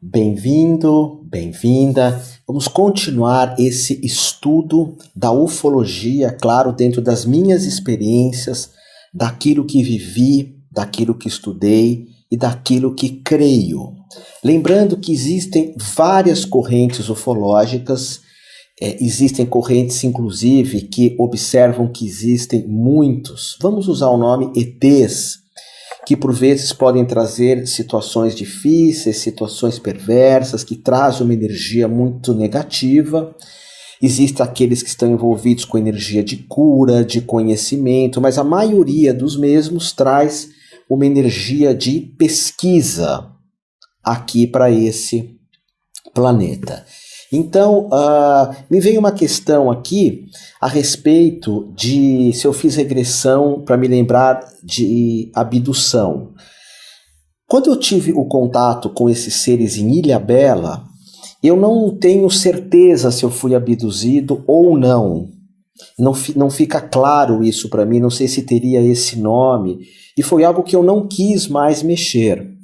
Bem-vindo, bem-vinda. Vamos continuar esse estudo da ufologia, claro, dentro das minhas experiências, daquilo que vivi, daquilo que estudei e daquilo que creio. Lembrando que existem várias correntes ufológicas, existem correntes, inclusive, que observam que existem muitos, vamos usar o nome ETs, que por vezes podem trazer situações difíceis, situações perversas, que trazem uma energia muito negativa. Existem aqueles que estão envolvidos com energia de cura, de conhecimento, mas a maioria dos mesmos traz uma energia de pesquisa aqui para esse planeta. Então, me veio uma questão aqui a respeito de se eu fiz regressão para me lembrar de abdução. Quando eu tive o contato com esses seres em Ilhabela, eu não tenho certeza se eu fui abduzido ou não. Não fica claro isso para mim, não sei se teria esse nome, e foi algo que eu não quis mais mexer.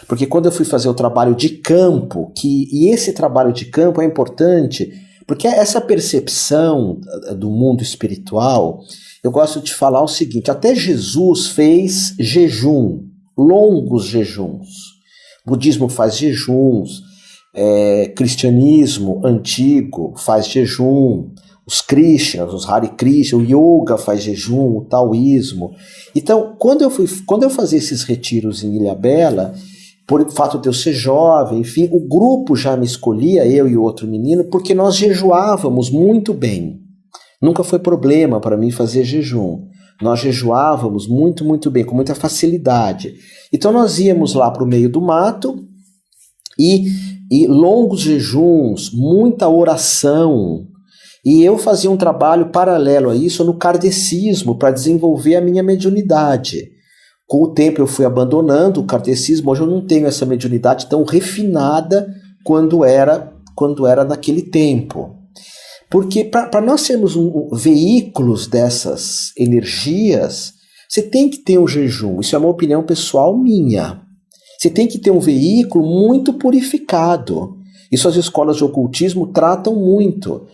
Porque quando eu fui fazer o trabalho de campo, e esse trabalho de campo é importante, porque essa percepção do mundo espiritual, eu gosto de falar o seguinte, até Jesus fez jejum, longos jejuns. O budismo faz jejuns, cristianismo antigo faz jejum, os Krishnas, os Hare Krishna, o yoga faz jejum, o taoísmo. Então, quando eu fazia esses retiros em Ilhabela, por fato de eu ser jovem, enfim, o grupo já me escolhia, eu e o outro menino, porque nós jejuávamos muito bem. Nunca foi problema para mim fazer jejum. Nós jejuávamos muito, muito bem, com muita facilidade. Então nós íamos lá para o meio do mato e longos jejuns, muita oração. E eu fazia um trabalho paralelo a isso no kardecismo para desenvolver a minha mediunidade. Com o tempo eu fui abandonando o kardecismo, hoje eu não tenho essa mediunidade tão refinada quando era naquele tempo. Porque para nós sermos veículos dessas energias, você tem que ter um jejum, isso é uma opinião pessoal minha. Você tem que ter um veículo muito purificado. Isso as escolas de ocultismo tratam muito.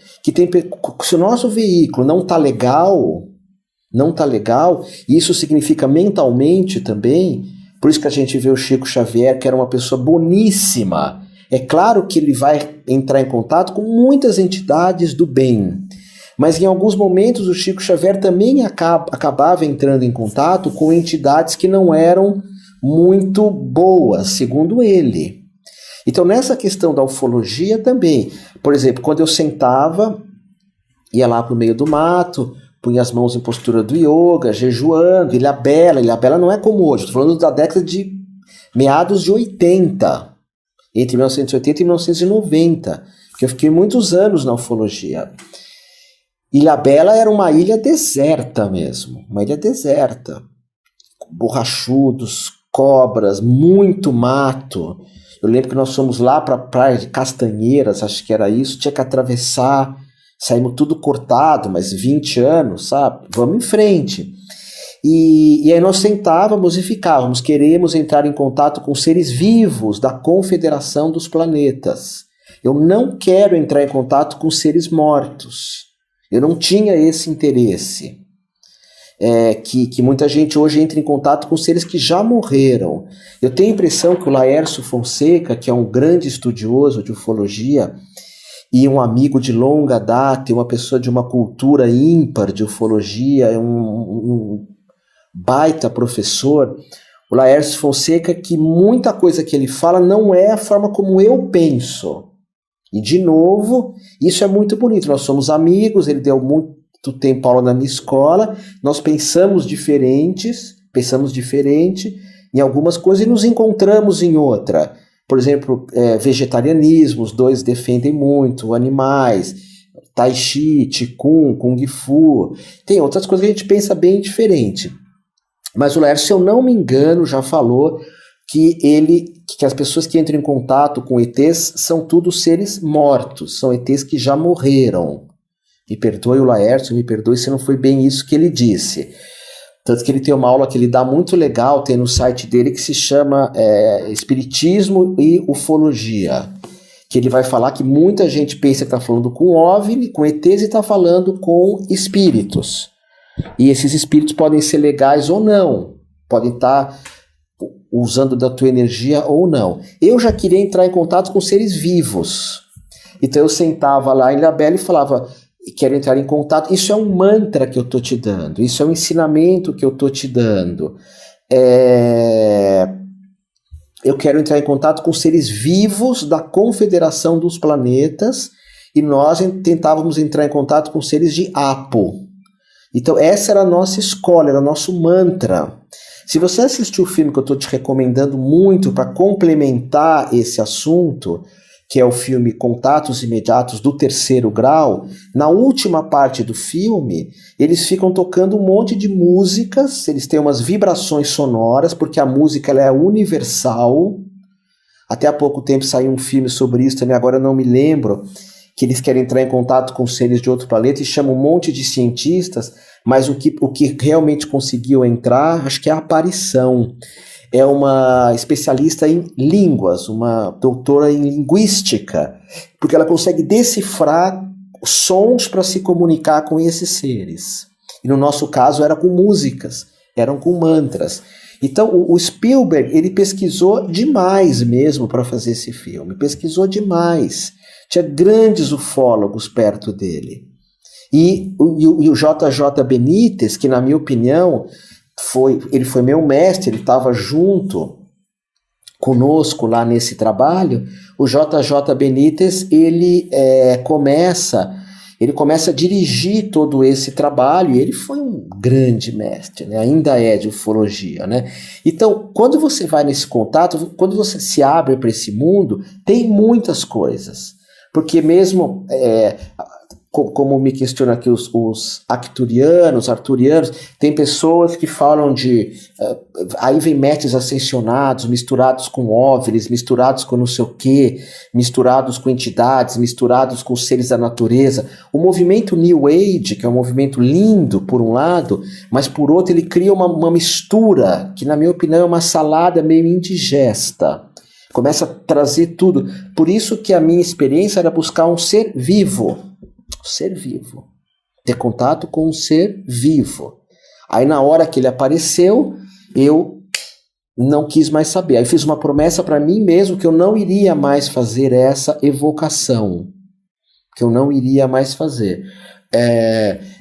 Se o nosso veículo não está legal, e isso significa mentalmente também, por isso que a gente vê o Chico Xavier, que era uma pessoa boníssima. É claro que ele vai entrar em contato com muitas entidades do bem, mas em alguns momentos o Chico Xavier também acabava entrando em contato com entidades que não eram muito boas, segundo ele. Então nessa questão da ufologia também, por exemplo, quando eu sentava, ia lá para o meio do mato, punha as mãos em postura do yoga, jejuando, Ilhabela não é como hoje, estou falando da década de meados de 80, entre 1980 e 1990, porque eu fiquei muitos anos na ufologia. Ilhabela era uma ilha deserta mesmo, uma ilha deserta, borrachudos, cobras, muito mato. Eu lembro que nós fomos lá para a praia de Castanheiras, acho que era isso, tinha que atravessar. Saímos tudo cortado, mas 20 anos, sabe? Vamos em frente. E aí nós sentávamos e ficávamos. Queremos entrar em contato com seres vivos da Confederação dos Planetas. Eu não quero entrar em contato com seres mortos. Eu não tinha esse interesse. Que muita gente hoje entra em contato com seres que já morreram. Eu tenho a impressão que o Laércio Fonseca, que é um grande estudioso de ufologia, e um amigo de longa data, e uma pessoa de uma cultura ímpar de ufologia, um baita professor, o Laércio Fonseca, que muita coisa que ele fala não é a forma como eu penso. E, de novo, isso é muito bonito. Nós somos amigos, ele deu muito tempo aula na minha escola, nós pensamos diferente em algumas coisas e nos encontramos em outra. Por exemplo, vegetarianismo, os dois defendem muito, animais, tai chi, qigong, kung fu. Tem outras coisas que a gente pensa bem diferente. Mas o Laércio, se eu não me engano, já falou que as pessoas que entram em contato com ETs são todos seres mortos, são ETs que já morreram. Me perdoe o Laércio, me perdoe se não foi bem isso que ele disse. Tanto que ele tem uma aula que ele dá muito legal, tem no site dele, que se chama Espiritismo e Ufologia. Que ele vai falar que muita gente pensa que está falando com OVNI, com ETs, e está falando com espíritos. E esses espíritos podem ser legais ou não, podem estar usando da tua energia ou não. Eu já queria entrar em contato com seres vivos. Então eu sentava lá em Ilhabela e falava, quero entrar em contato. Isso é um mantra que eu estou te dando, isso é um ensinamento que eu estou te dando. Eu quero entrar em contato com seres vivos da Confederação dos Planetas, e nós tentávamos entrar em contato com seres de Apo. Então essa era a nossa escola, era o nosso mantra. Se você assistiu o filme que eu estou te recomendando muito para complementar esse assunto, que é o filme Contatos Imediatos do Terceiro Grau, na última parte do filme, eles ficam tocando um monte de músicas, eles têm umas vibrações sonoras, porque a música ela é universal. Até há pouco tempo saiu um filme sobre isso também, agora eu não me lembro, que eles querem entrar em contato com seres de outro planeta e chamam um monte de cientistas, mas o que realmente conseguiu entrar, acho que é a aparição. É uma especialista em línguas, uma doutora em linguística, porque ela consegue decifrar sons para se comunicar com esses seres. E no nosso caso era com músicas, eram com mantras. Então o Spielberg, ele pesquisou demais mesmo para fazer esse filme, pesquisou demais. Tinha grandes ufólogos perto dele. E o JJ Benítez, que na minha opinião, ele foi meu mestre, ele estava junto conosco lá nesse trabalho. O JJ Benítez, ele começa a dirigir todo esse trabalho, e ele foi um grande mestre, né? Ainda é de ufologia, né? Então, quando você vai nesse contato, quando você se abre para esse mundo, tem muitas coisas, porque mesmo como me questiona aqui os arturianos, tem pessoas que falam de... aí vem mestres ascensionados, misturados com OVNIs, misturados com não sei o quê, misturados com entidades, misturados com seres da natureza. O movimento New Age, que é um movimento lindo por um lado, mas por outro ele cria uma mistura, que na minha opinião é uma salada meio indigesta. Começa a trazer tudo. Por isso que a minha experiência era buscar um ser vivo, ter contato com um ser vivo. Aí na hora que ele apareceu, eu não quis mais saber. Aí fiz uma promessa para mim mesmo que eu não iria mais fazer essa evocação, que eu não iria mais fazer.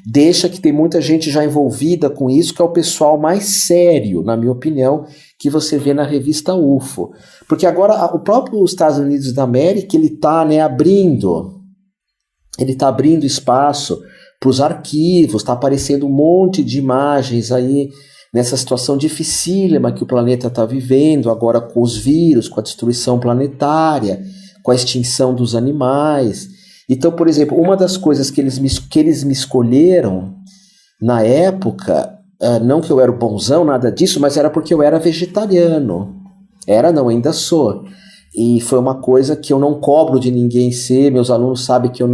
Deixa que tem muita gente já envolvida com isso, que é o pessoal mais sério, na minha opinião, que você vê na revista UFO. Porque agora o próprio Estados Unidos da América, ele está abrindo espaço para os arquivos, está aparecendo um monte de imagens aí nessa situação dificílima que o planeta está vivendo, agora com os vírus, com a destruição planetária, com a extinção dos animais. Então, por exemplo, uma das coisas que eles me escolheram na época, não que eu era o bonzão, nada disso, mas era porque eu era vegetariano. Ainda sou. E foi uma coisa que eu não cobro de ninguém ser, meus alunos sabem que eu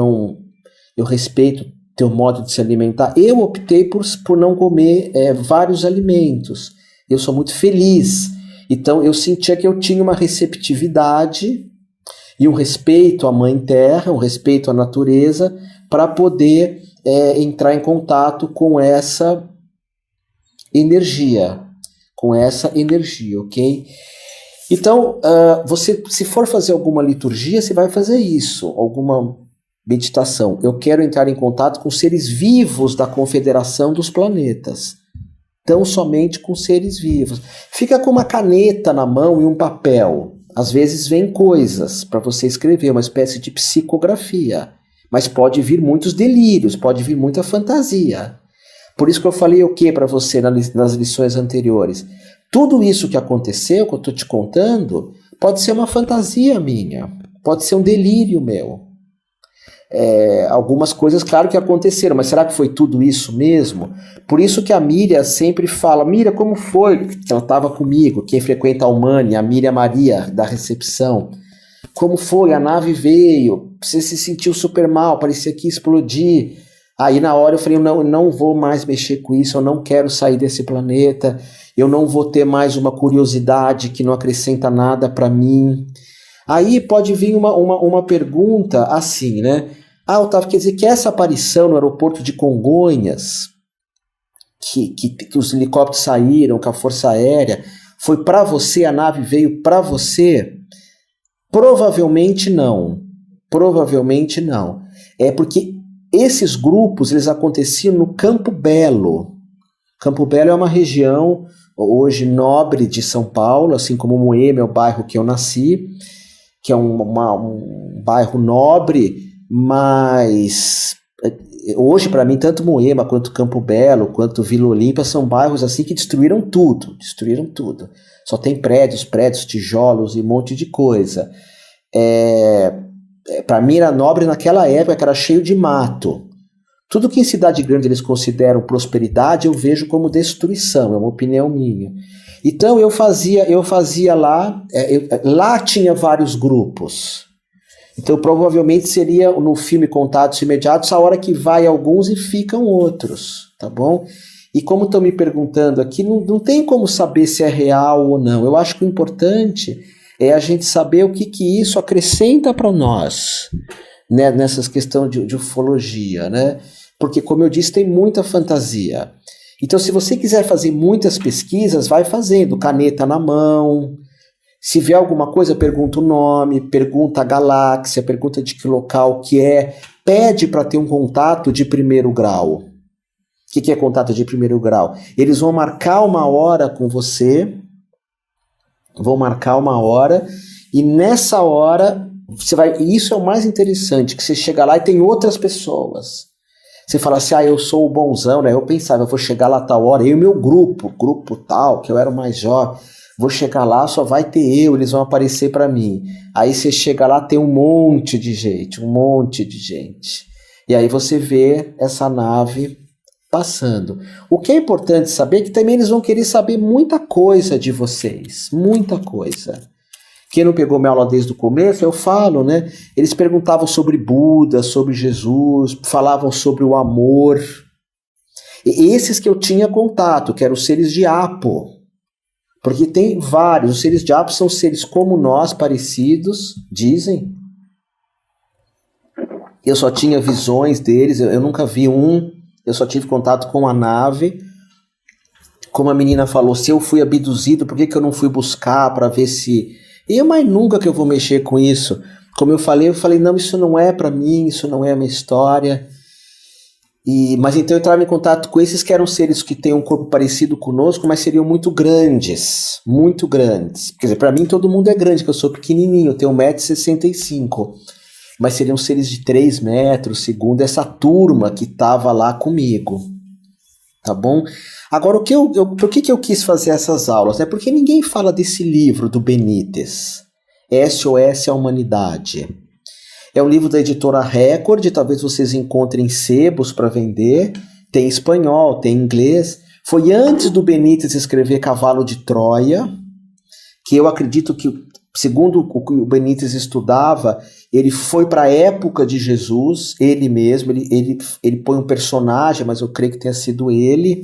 respeito teu modo de se alimentar. Eu optei por não comer vários alimentos. Eu sou muito feliz. Então eu sentia que eu tinha uma receptividade e um respeito à Mãe Terra, um respeito à natureza, para poder entrar em contato com essa energia, ok? Então, você, se for fazer alguma liturgia, você vai fazer isso, alguma meditação. Eu quero entrar em contato com seres vivos da Confederação dos Planetas. Tão somente com seres vivos. Fica com uma caneta na mão e um papel. Às vezes vem coisas para você escrever, uma espécie de psicografia. Mas pode vir muitos delírios, pode vir muita fantasia. Por isso que eu falei o que para você nas lições anteriores? Tudo isso que aconteceu, que eu estou te contando, pode ser uma fantasia minha, pode ser um delírio meu. Algumas coisas, claro que aconteceram, mas será que foi tudo isso mesmo? Por isso que a Miriam sempre fala, Miriam, como foi? Ela estava comigo, quem frequenta a Humane, a Miriam Maria, da recepção. Como foi? A nave veio, você se sentiu super mal, parecia que ia explodir. Aí na hora eu falei, não, eu não vou mais mexer com isso, eu não quero sair desse planeta, eu não vou ter mais uma curiosidade que não acrescenta nada para mim. Aí pode vir uma pergunta assim, né? Ah, Otávio, quer dizer que essa aparição no aeroporto de Congonhas, que os helicópteros saíram, com a Força Aérea, foi para você, a nave veio para você? Provavelmente não. Provavelmente não. É porque esses grupos, eles aconteciam no Campo Belo. Campo Belo é uma região hoje nobre de São Paulo, assim como Moema é o bairro que eu nasci, que é um bairro nobre, mas hoje para mim tanto Moema quanto Campo Belo, quanto Vila Olímpia são bairros assim que destruíram tudo. Só tem prédios, tijolos e um monte de coisa. Para mim era nobre naquela época, que era cheio de mato. Tudo que em cidade grande eles consideram prosperidade, eu vejo como destruição, é uma opinião minha. Então eu fazia lá, lá tinha vários grupos. Então provavelmente seria no filme Contatos Imediatos a hora que vai alguns e ficam outros, tá bom? E como estão me perguntando aqui, não tem como saber se é real ou não. Eu acho que o importante é a gente saber o que isso acrescenta para nós, né, nessas questões de ufologia, né? Porque, como eu disse, tem muita fantasia. Então, se você quiser fazer muitas pesquisas, vai fazendo, caneta na mão. Se vê alguma coisa, pergunta o nome, pergunta a galáxia, pergunta de que local que é, pede para ter um contato de primeiro grau. O que é contato de primeiro grau? Eles vão marcar uma hora com você, e nessa hora, você vai. E isso é o mais interessante, que você chega lá e tem outras pessoas. Você fala assim, eu sou o bonzão, né? Eu pensava, eu vou chegar lá a tal hora, eu e o meu grupo tal, que eu era o mais jovem, vou chegar lá, só vai ter eles vão aparecer para mim. Aí você chega lá, tem um monte de gente. E aí você vê essa nave passando. O que é importante saber é que também eles vão querer saber muita coisa de vocês, muita coisa. Quem não pegou minha aula desde o começo, eu falo, né? Eles perguntavam sobre Buda, sobre Jesus, falavam sobre o amor. E esses que eu tinha contato, que eram os seres de Apo. Porque tem vários. Os seres de Apo são seres como nós, parecidos, dizem. Eu só tinha visões deles, eu nunca vi um. Eu só tive contato com a nave. Como a menina falou, se eu fui abduzido, por que eu não fui buscar para ver se... Mas nunca que eu vou mexer com isso. Como eu falei, não, isso não é para mim, isso não é a minha história. Mas então eu entrava em contato com esses que eram seres que têm um corpo parecido conosco, mas seriam muito grandes. Muito grandes. Quer dizer, para mim todo mundo é grande, que eu sou pequenininho, eu tenho 1,65 m. Mas seriam seres de 3 metros, segundo essa turma que estava lá comigo. Tá bom? Agora, por que eu quis fazer essas aulas? Porque ninguém fala desse livro do Benítez, SOS à Humanidade. É um livro da editora Record, talvez vocês encontrem sebos para vender. Tem espanhol, tem inglês. Foi antes do Benítez escrever Cavalo de Troia, que eu acredito que, segundo o que o Benítez estudava, ele foi para a época de Jesus, ele mesmo, ele põe um personagem, mas eu creio que tenha sido ele,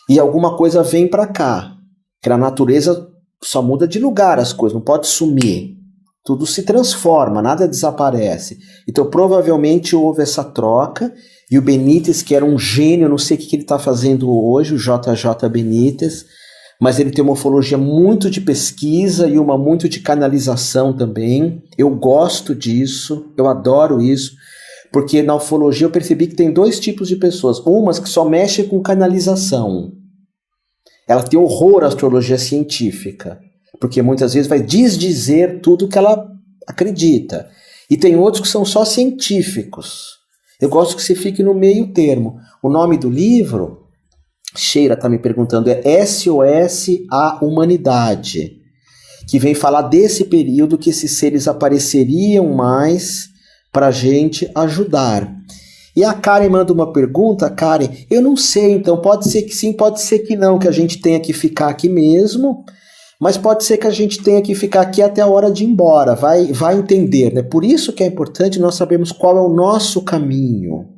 e alguma coisa vem para cá, que na natureza só muda de lugar as coisas, não pode sumir, tudo se transforma, nada desaparece. Então provavelmente houve essa troca, e o Benítez, que era um gênio, não sei o que ele está fazendo hoje, o JJ Benítez, mas ele tem uma ufologia muito de pesquisa e uma muito de canalização também. Eu gosto disso, eu adoro isso, porque na ufologia eu percebi que tem 2 tipos de pessoas. Umas que só mexem com canalização. Ela tem horror à astrologia científica, porque muitas vezes vai desdizer tudo que ela acredita. E tem outros que são só científicos. Eu gosto que você fique no meio termo. O nome do livro... Sheila está me perguntando, é SOS à Humanidade, que vem falar desse período que esses seres apareceriam mais para a gente ajudar. E a Karen manda uma pergunta, Karen, eu não sei, então pode ser que sim, pode ser que não, que a gente tenha que ficar aqui mesmo, mas pode ser que a gente tenha que ficar aqui até a hora de ir embora, vai entender, né? Por isso que é importante nós sabermos qual é o nosso caminho.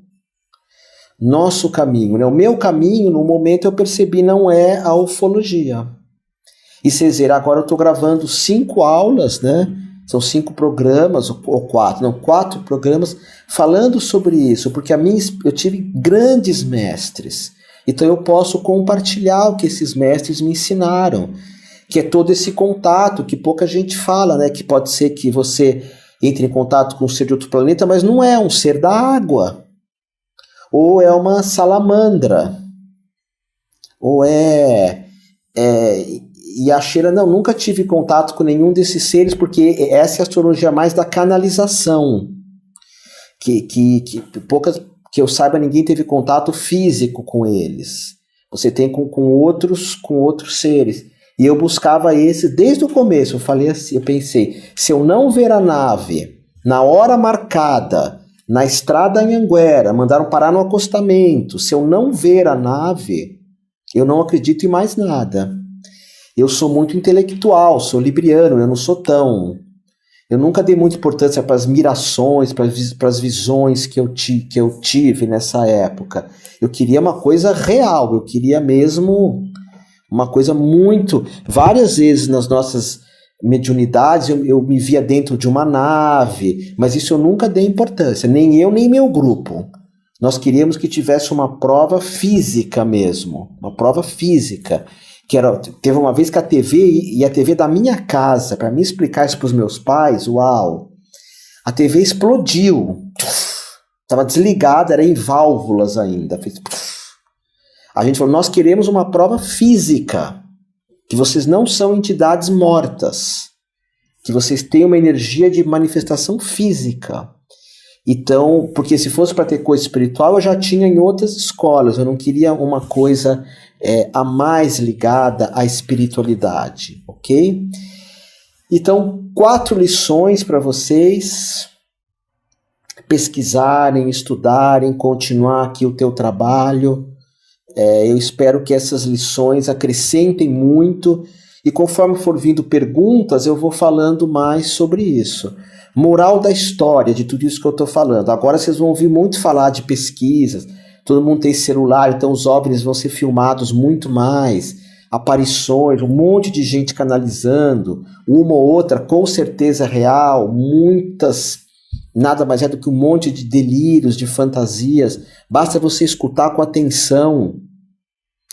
nosso caminho, né? O meu caminho, no momento, eu percebi, não é a ufologia. E vocês verão, agora eu estou gravando 5 aulas, né? São 5 programas, ou 4, não, 4 programas falando sobre isso, porque eu tive grandes mestres. Então eu posso compartilhar o que esses mestres me ensinaram, que é todo esse contato que pouca gente fala, né? Que pode ser que você entre em contato com um ser de outro planeta, mas não é um ser da água, ou é uma salamandra, ou e a Sheila, não, nunca tive contato com nenhum desses seres, porque essa é a astrologia mais da canalização, que poucas, que eu saiba, ninguém teve contato físico com eles. Você tem com outros seres. E eu buscava esse desde o começo. Eu falei assim, eu pensei, se eu não ver a nave na hora marcada, na estrada em Anguera, mandaram parar no acostamento, se eu não ver a nave, eu não acredito em mais nada. Eu sou muito intelectual, sou libriano, eu não sou tão... Eu nunca dei muita importância para as mirações, para as visões que eu tive nessa época. Eu queria uma coisa real, eu queria mesmo uma coisa muito... Várias vezes nas nossas mediunidades eu me via dentro de uma nave, mas isso eu nunca dei importância, nem eu nem meu grupo. Nós queríamos que tivesse uma prova física mesmo, uma prova física. Teve uma vez que a TV, e a TV da minha casa, para mim explicar isso para os meus pais, uau, a TV explodiu, estava desligada, era em válvulas ainda, a gente falou, nós queremos uma prova física, que vocês não são entidades mortas, que vocês têm uma energia de manifestação física. Então, porque se fosse para ter coisa espiritual, eu já tinha em outras escolas, eu não queria uma coisa a mais ligada à espiritualidade, ok? Então, 4 lições para vocês pesquisarem, estudarem, continuar aqui o teu trabalho. Eu espero que essas lições acrescentem muito e conforme for vindo perguntas, eu vou falando mais sobre isso. Moral da história de tudo isso que eu estou falando. Agora vocês vão ouvir muito falar de pesquisas, todo mundo tem celular, então os OVNIs vão ser filmados muito mais, aparições, um monte de gente canalizando, uma ou outra com certeza real, muitas, nada mais é do que um monte de delírios, de fantasias, basta você escutar com atenção,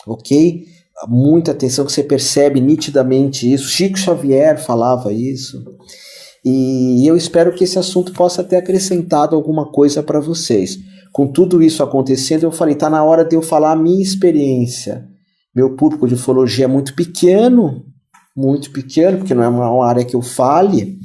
ok? Muita atenção que você percebe nitidamente isso, Chico Xavier falava isso, e eu espero que esse assunto possa ter acrescentado alguma coisa para vocês. Com tudo isso acontecendo, eu falei, está na hora de eu falar a minha experiência. Meu público de ufologia é muito pequeno, porque não é uma área que eu fale.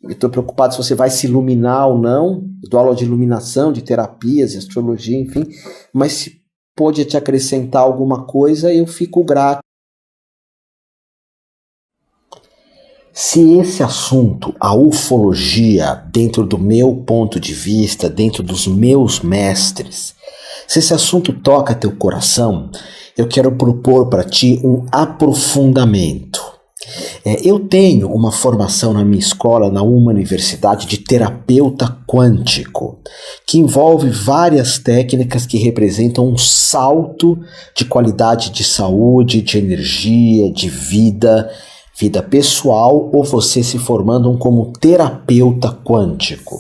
Eu estou preocupado se você vai se iluminar ou não. Eu dou aula de iluminação, de terapias, de astrologia, enfim. Mas se pode te acrescentar alguma coisa, eu fico grato. Se esse assunto, a ufologia, dentro do meu ponto de vista, dentro dos meus mestres, se esse assunto toca teu coração, eu quero propor para ti um aprofundamento. Eu tenho uma formação na minha escola, na uma universidade, de terapeuta quântico, que envolve várias técnicas que representam um salto de qualidade de saúde, de energia, de vida pessoal, ou você se formando como terapeuta quântico.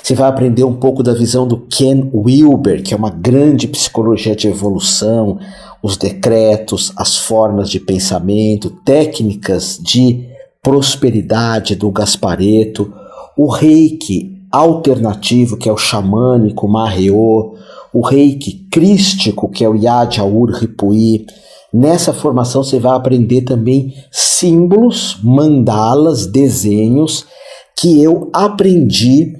Você vai aprender um pouco da visão do Ken Wilber, que é uma grande psicologia de evolução, os decretos, as formas de pensamento, técnicas de prosperidade do Gasparetto, o reiki alternativo, que é o xamânico Maheo, o reiki crístico, que é o Yadjaur Ripuí. Nessa formação você vai aprender também símbolos, mandalas, desenhos que eu aprendi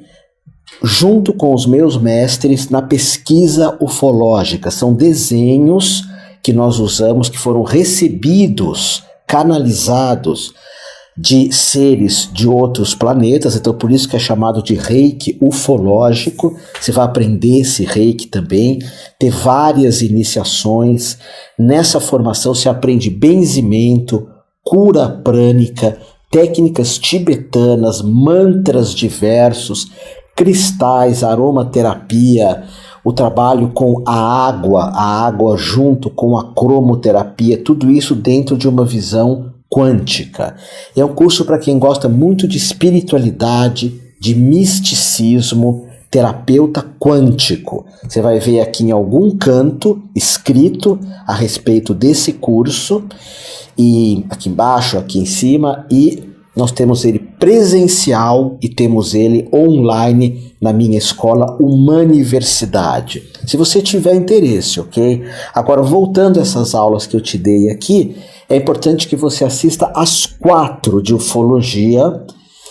junto com os meus mestres na pesquisa ufológica. São desenhos que nós usamos, que foram recebidos, canalizados de seres de outros planetas, então por isso que é chamado de reiki ufológico. Você vai aprender esse reiki também, ter várias iniciações. Nessa formação se aprende benzimento, cura prânica, técnicas tibetanas, mantras diversos, cristais, aromaterapia, o trabalho com a água junto com a cromoterapia, tudo isso dentro de uma visão quântica. É um curso para quem gosta muito de espiritualidade, de misticismo, terapeuta quântico. Você vai ver aqui em algum canto escrito a respeito desse curso, e aqui embaixo, aqui em cima, e nós temos ele presencial e temos ele online na minha escola Humaniversidade. Se você tiver interesse, ok? Agora, voltando a essas aulas que eu te dei aqui, é importante que você assista às 4 de ufologia,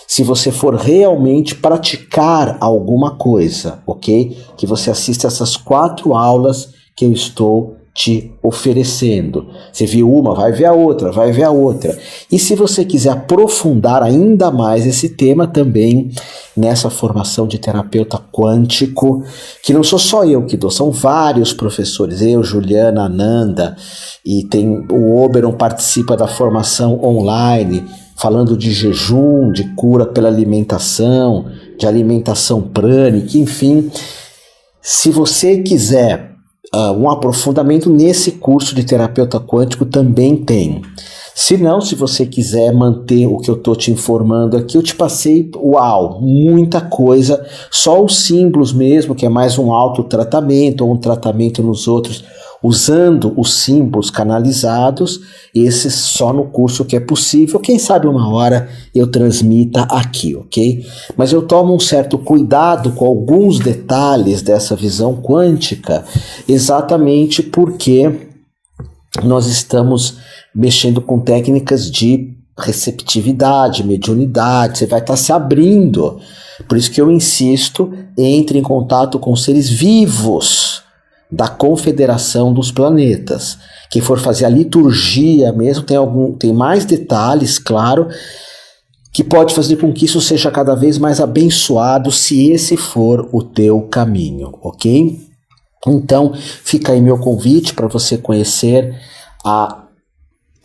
se você for realmente praticar alguma coisa, ok? Que você assista essas 4 aulas que eu estou te oferecendo. Você viu uma, vai ver a outra, vai ver a outra. E se você quiser aprofundar ainda mais esse tema também, nessa formação de terapeuta quântico, que não sou só eu que dou, são vários professores, eu, Juliana, Ananda, e tem o Oberon participa da formação online, falando de jejum, de cura pela alimentação, de alimentação prânica, enfim. Se você quiser um aprofundamento nesse curso de terapeuta quântico, também tem. Se não, se você quiser manter o que eu estou te informando aqui, eu te passei, muita coisa, só os símbolos mesmo, que é mais um autotratamento ou um tratamento nos outros, usando os símbolos canalizados, esses só no curso que é possível. Quem sabe uma hora eu transmita aqui, ok? Mas eu tomo um certo cuidado com alguns detalhes dessa visão quântica, exatamente porque nós estamos mexendo com técnicas de receptividade, mediunidade, você vai estar se abrindo. Por isso que eu insisto, entre em contato com seres vivos da Confederação dos Planetas. Quem for fazer a liturgia mesmo, tem mais detalhes, claro, que pode fazer com que isso seja cada vez mais abençoado, se esse for o teu caminho, ok? Então, fica aí meu convite para você conhecer a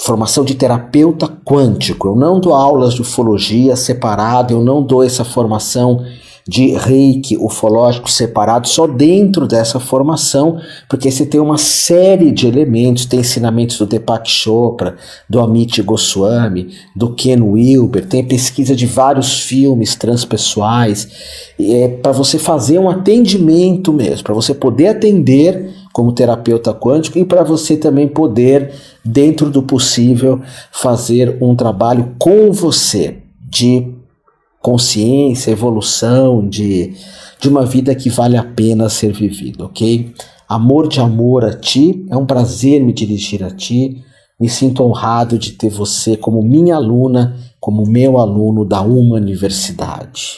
formação de terapeuta quântico. Eu não dou aulas de ufologia separado, eu não dou essa formação de reiki ufológico separado, só dentro dessa formação, porque você tem uma série de elementos, tem ensinamentos do Deepak Chopra, do Amit Goswami, do Ken Wilber, tem pesquisa de vários filmes transpessoais, para você fazer um atendimento mesmo, para você poder atender como terapeuta quântico e para você também poder, dentro do possível, fazer um trabalho com você de consciência, evolução, de uma vida que vale a pena ser vivida, ok? Amor de amor a ti, é um prazer me dirigir a ti, me sinto honrado de ter você como minha aluna, como meu aluno da Humaniversidade.